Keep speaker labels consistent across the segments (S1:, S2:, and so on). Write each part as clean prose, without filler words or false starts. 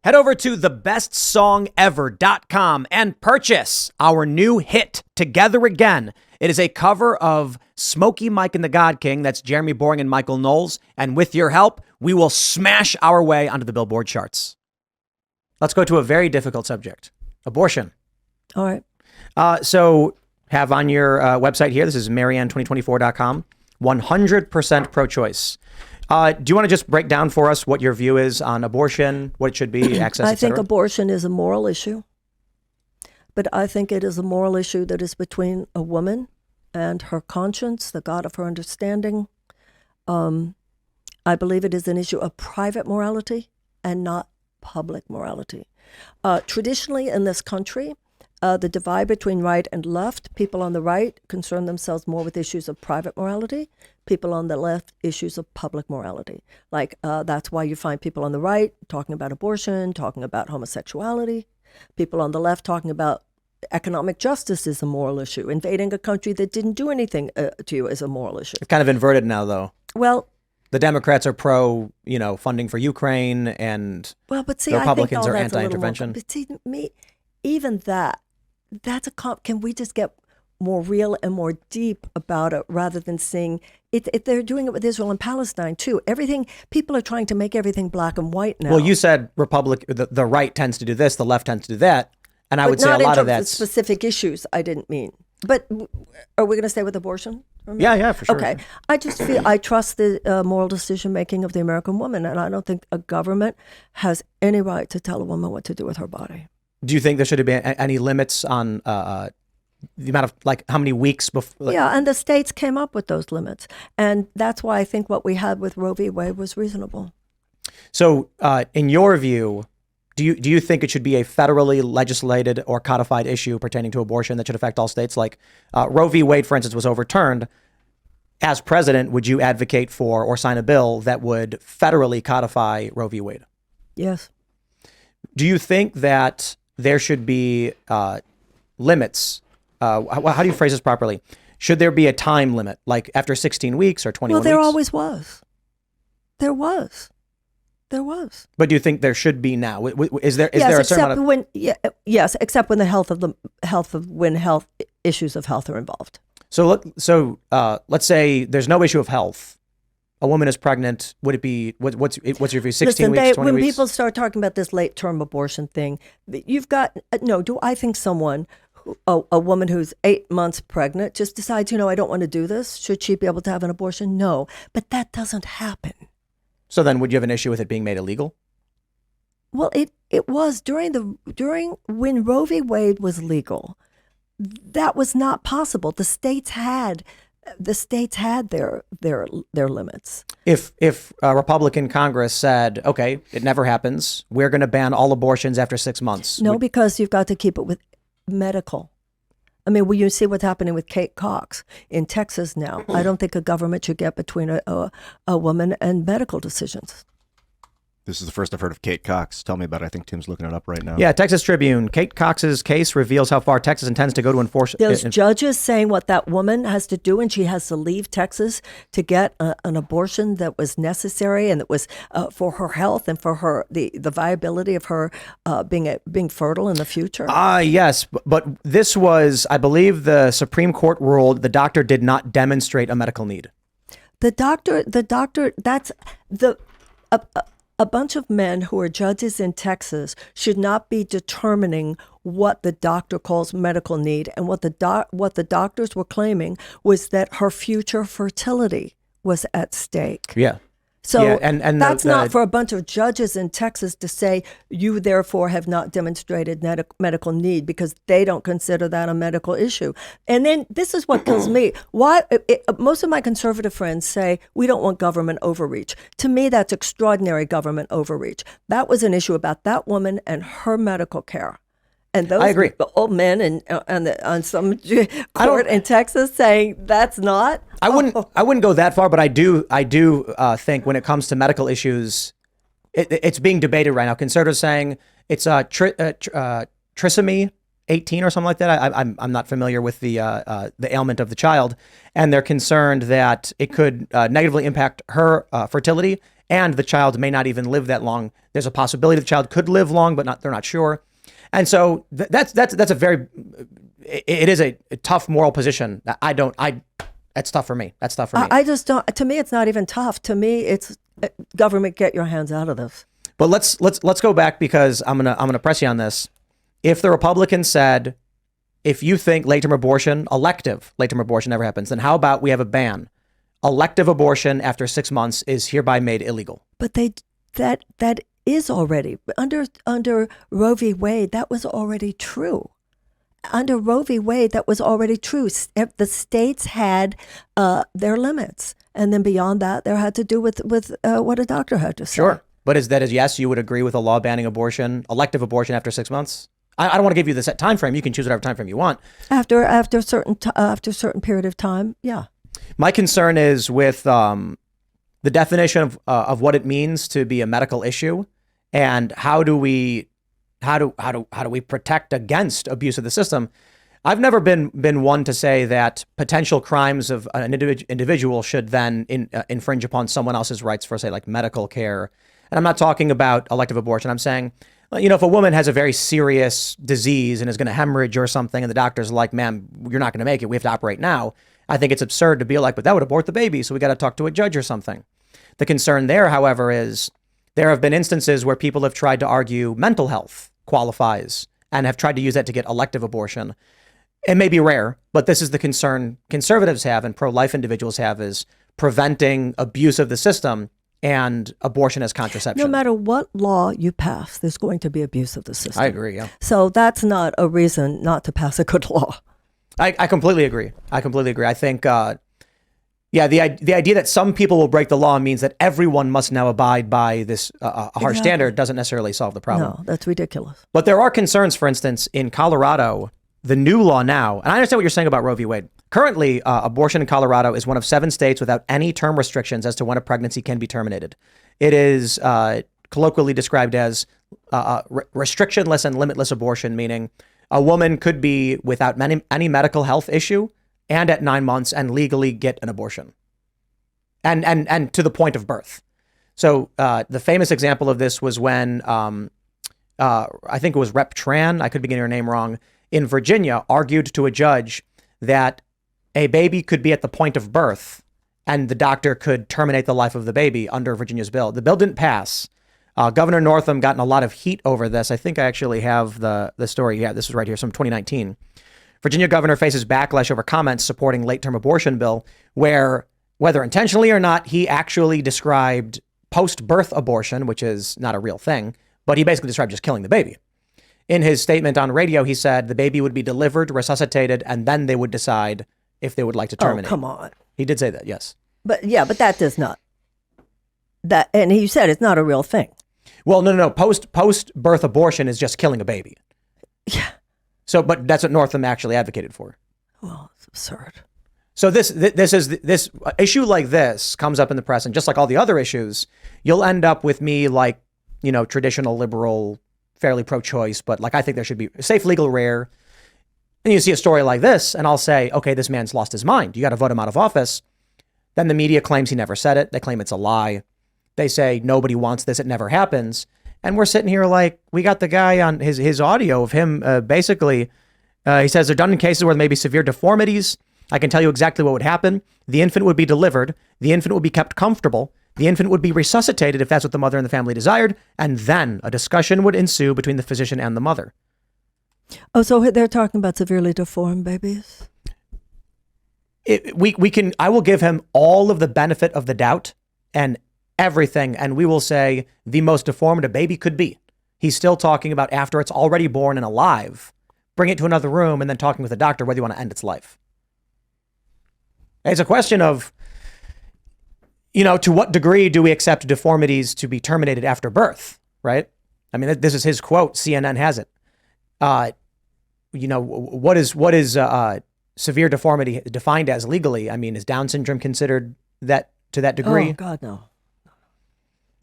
S1: Head over to thebestsongever.com and purchase our new hit, Together Again. It is a cover of Smokey Mike and the God King. That's Jeremy Boring and Michael Knowles. And with your help, we will smash our way onto the Billboard charts. Let's go to a very difficult subject, abortion.
S2: All right.
S1: So have on your website here, this is Marianne2024.com, 100% pro-choice. Do you want to just break down for us what your view is on abortion, what it should be, access,
S2: I
S1: et cetera?
S2: think abortion is a moral issue, but I think it is a moral issue that is between a woman and her conscience, the God of her understanding. I believe it is an issue of private morality and not public morality. Traditionally in this country, the divide between right and left, people on the right concern themselves more with issues of private morality, people on the left, issues of public morality. Like that's why you find people on the right talking about abortion, talking about homosexuality, people on the left talking about economic justice is a moral issue. Invading a country that didn't do anything to you is a moral issue.
S1: It's kind of inverted now, though.
S2: Well,
S1: the Democrats are pro, funding for Ukraine, and
S2: but see,
S1: the Republicans
S2: I think
S1: are
S2: that's
S1: anti-intervention.
S2: But see, even that's can we just get more real and more deep about it rather than seeing it? They're doing it with Israel and Palestine too. People are trying to make everything black and white now.
S1: Well, you said the right tends to do this, the left tends to do that, and I would say a lot of that's
S2: specific issues. I didn't mean. But are we going to stay with abortion?
S1: Yeah, for sure.
S2: Okay. I just feel I trust the moral decision making of the American woman, and I don't think a government has any right to tell a woman what to do with her body.
S1: Do you think there should be any limits on the amount of, how many weeks before?
S2: Yeah, and the states came up with those limits. And that's why I think what we had with Roe v. Wade was reasonable.
S1: So in your view, do you think it should be a federally legislated or codified issue pertaining to abortion that should affect all states? Like Roe v. Wade, for instance, was overturned. As president, would you advocate for or sign a bill that would federally codify Roe v. Wade?
S2: Yes.
S1: Do you think that there should be limits? How do you phrase this properly? Should there be a time limit, like after 16 weeks or 21 weeks?
S2: Well, there always was. There was.
S1: But do you think there should be now? Is there
S2: yes,
S1: a certain amount of...
S2: Yes, except when the health issues of health are involved.
S1: So let's say there's no issue of health. A woman is pregnant. Would it be what's your view? 16 weeks, 20
S2: when
S1: weeks?
S2: People start talking about this late term abortion thing, you've got do I think a woman who's 8 months pregnant just decides, I don't want to do this? Should she be able to have an abortion? No, but that doesn't happen.
S1: So then would you have an issue with it being made illegal?
S2: Well, it was during when Roe v. Wade was legal. That was not possible. The states had their limits.
S1: If a Republican Congress said, okay, it never happens, we're going to ban all abortions after 6 months.
S2: No, because you've got to keep it with medical. I mean, you see what's happening with Kate Cox in Texas now. I don't think a government should get between a woman and medical decisions.
S3: This is the first I've heard of Kate Cox. Tell me about it. I think Tim's looking it up right now.
S1: Yeah, Texas Tribune. Kate Cox's case reveals how far Texas intends to go to enforce...
S2: There's judges saying what that woman has to do, and she has to leave Texas to get an abortion that was necessary and that was for her health and for her the viability of her being fertile in the future.
S1: Yes, but this was, I believe, the Supreme Court ruled the doctor did not demonstrate a medical need.
S2: The doctor. That's a bunch of men who are judges in Texas should not be determining what the doctor calls medical need. And what the doctors were claiming was that her future fertility was at stake.
S1: Yeah.
S2: So
S1: yeah, and
S2: that's not for a bunch of judges in Texas to say, you therefore have not demonstrated medical need, because they don't consider that a medical issue. And then this is what kills me. Most of my conservative friends say, we don't want government overreach. To me, that's extraordinary government overreach. That was an issue about that woman and her medical care. And those
S1: I agree.
S2: Old men on some court in Texas saying that's not.
S1: I wouldn't go that far, but I do think when it comes to medical issues, it's being debated right now. Conservatives saying it's trisomy 18 or something like that. I'm not familiar with the ailment of the child, and they're concerned that it could negatively impact her fertility and the child may not even live that long. There's a possibility the child could live long, but they're not sure. And so that's a very, it is a tough moral position. That's tough for me. That's tough for me.
S2: I just don't, to me, it's not even tough. To me, it's government, get your hands out of this.
S1: But let's go back, because I'm gonna press you on this. If the Republicans said, if you think elective late-term abortion never happens, then how about we have a ban? Elective abortion after 6 months is hereby made illegal.
S2: But that is already under Roe v. Wade. That was already true. Under Roe v. Wade, that was already true. The states had their limits, and then beyond that, there had to do with what a doctor had to say.
S1: Sure, but yes, you would agree with a law banning elective abortion after 6 months? I don't want to give you the set time frame. You can choose whatever time frame you want.
S2: After a certain period of time, yeah.
S1: My concern is with the definition of what it means to be a medical issue, and how do we protect against abuse of the system. I've never been one to say that potential crimes of an individual should then infringe upon someone else's rights for, say, like medical care. And I'm not talking about elective abortion. I'm saying, if a woman has a very serious disease and is going to hemorrhage or something, and the doctor's like, ma'am, you're not going to make it, we have to operate now. I think it's absurd to be like, but that would abort the baby, so we got to talk to a judge or something. The concern there, however, is there have been instances where people have tried to argue mental health qualifies and have tried to use that to get elective abortion. It may be rare, but this is the concern conservatives have and pro-life individuals have, is preventing abuse of the system and abortion as contraception.
S2: No matter what law you pass, there's going to be abuse of the system.
S1: I agree, yeah.
S2: So that's not a reason not to pass a good law.
S1: I completely agree. I think, the idea that some people will break the law means that everyone must now abide by this harsh standard doesn't necessarily solve the problem.
S2: No, that's ridiculous.
S1: But there are concerns, for instance, in Colorado, the new law now, and I understand what you're saying about Roe v. Wade. Currently, abortion in Colorado is one of 7 states without any term restrictions as to when a pregnancy can be terminated. It is colloquially described as restrictionless and limitless abortion, meaning a woman could be without any medical health issue and at 9 months and legally get an abortion. And to the point of birth. So the famous example of this was when I think it was Rep. Tran, I could be getting her name wrong, in Virginia, argued to a judge that a baby could be at the point of birth and the doctor could terminate the life of the baby under Virginia's bill. The bill didn't pass. Governor Northam got in a lot of heat over this. I think I actually have the story. Yeah, this is right here, from 2019. Virginia governor faces backlash over comments supporting late-term abortion bill, where, whether intentionally or not, he actually described post-birth abortion, which is not a real thing, but he basically described just killing the baby. In his statement on radio, he said the baby would be delivered, resuscitated, and then they would decide if they would like to terminate.
S2: Oh, come on.
S1: He did say that, yes.
S2: But that does not. And he said it's not a real thing.
S1: Well, no. Post-birth abortion is just killing a baby.
S2: Yeah.
S1: So, but that's what Northam actually advocated for.
S2: Well, it's absurd.
S1: So this issue like this comes up in the press, and just like all the other issues, you'll end up with me like, traditional liberal, fairly pro-choice, but like I think there should be safe, legal, rare. And you see a story like this, and I'll say, okay, this man's lost his mind. You got to vote him out of office. Then the media claims he never said it. They claim it's a lie. They say nobody wants this. It never happens. And we're sitting here like, we got the guy on his audio of him basically, he says they're done in cases where there may be severe deformities. I can tell you exactly what would happen. The infant would be delivered. The infant would be kept comfortable. The infant would be resuscitated if that's what the mother and the family desired. And then a discussion would ensue between the physician and the mother.
S2: Oh, so they're talking about severely deformed babies?
S1: I will give him all of the benefit of the doubt and everything, and we will say the most deformed a baby could be. He's still talking about after it's already born and alive, bring it to another room and then talking with a doctor whether you want to end its life. It's a question of, to what degree do we accept deformities to be terminated after birth, right? I mean, this is his quote. CNN has it. What is severe deformity defined as legally? I mean, is Down syndrome considered that to that degree?
S2: Oh, God, no.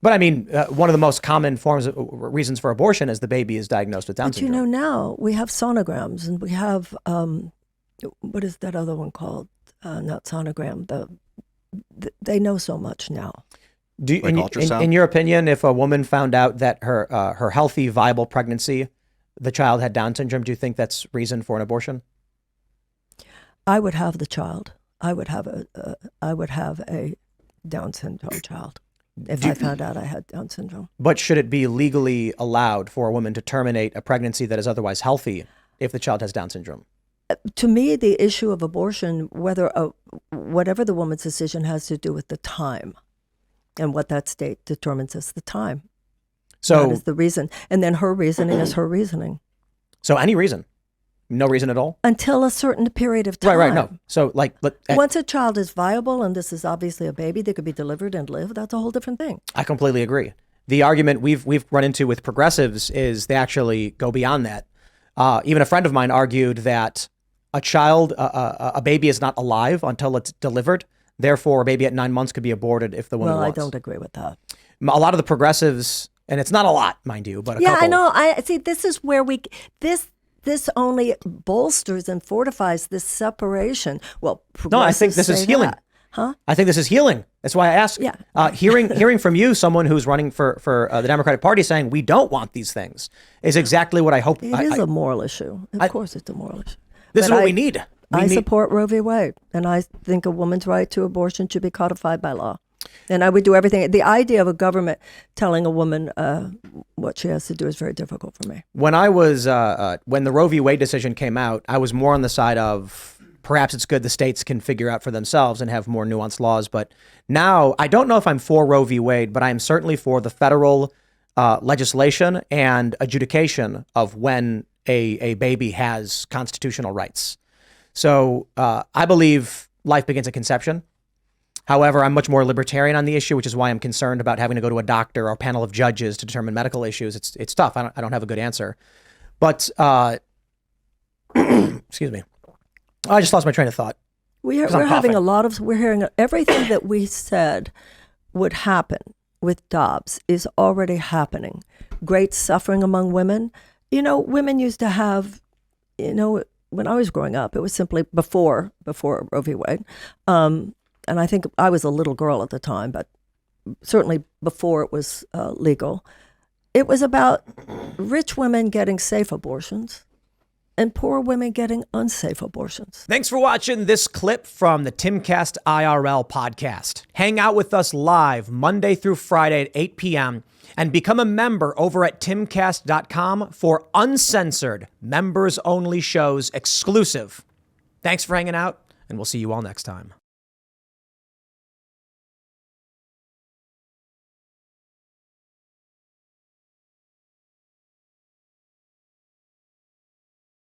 S1: But I mean, one of the most common reasons for abortion is the baby is diagnosed with Down syndrome.
S2: Now we have sonograms, and we have, what is that other one called? Not sonogram. They know so much now.
S3: ultrasound.
S1: In your opinion, if a woman found out that her healthy, viable pregnancy, the child had Down syndrome, do you think that's reason for an abortion?
S2: I would have the child. I would have a Down syndrome child if I found out I had Down syndrome.
S1: But should it be legally allowed for a woman to terminate a pregnancy that is otherwise healthy if the child has Down syndrome?
S2: To me, the issue of abortion, whatever the woman's decision, has to do with the time, and what that state determines is the time.
S1: So
S2: that is the reason, and then her reasoning is her reasoning.
S1: So any reason, no reason at all,
S2: until a certain period of time.
S1: Right. No. So
S2: once a child is viable, and this is obviously a baby that could be delivered and live, that's a whole different thing.
S1: I completely agree. The argument we've run into with progressives is they actually go beyond that. Even a friend of mine argued that a baby is not alive until it's delivered. Therefore, a baby at 9 months could be aborted if the woman wants.
S2: Well, I don't agree with that.
S1: A lot of the progressives, and it's not a lot, mind you, but a couple.
S2: I know. I see. This is where this only bolsters and fortifies this separation. Well,
S1: no, I think this is healing.
S2: Huh?
S1: I think this is healing. That's why I asked.
S2: Yeah.
S1: Hearing from you, someone who's running for the Democratic Party, saying we don't want these things, is exactly what I hope.
S2: It is a moral issue. Of course, it's a moral issue.
S1: This is what we need.
S2: I support Roe v. Wade, and I think a woman's right to abortion should be codified by law. And I would do everything. The idea of a government telling a woman what she has to do is very difficult for me.
S1: When I was when the Roe v. Wade decision came out, I was more on the side of perhaps it's good the states can figure out for themselves and have more nuanced laws. But now I don't know if I'm for Roe v. Wade, but I am certainly for the federal legislation and adjudication of when a baby has constitutional rights. So I believe life begins at conception. However, I'm much more libertarian on the issue, which is why I'm concerned about having to go to a doctor or a panel of judges to determine medical issues. It's tough. I don't have a good answer. But excuse me, I just lost my train of thought.
S2: We're hearing everything that we said would happen with Dobbs is already happening. Great suffering among women. Women used to have, when I was growing up, it was simply before Roe v. Wade. And I think I was a little girl at the time, but certainly before it was legal. It was about rich women getting safe abortions and poor women getting unsafe abortions.
S1: Thanks for watching this clip from the Timcast IRL podcast. Hang out with us live Monday through Friday at 8 p.m. and become a member over at timcast.com for uncensored, members-only shows exclusive. Thanks for hanging out, and we'll see you all next time.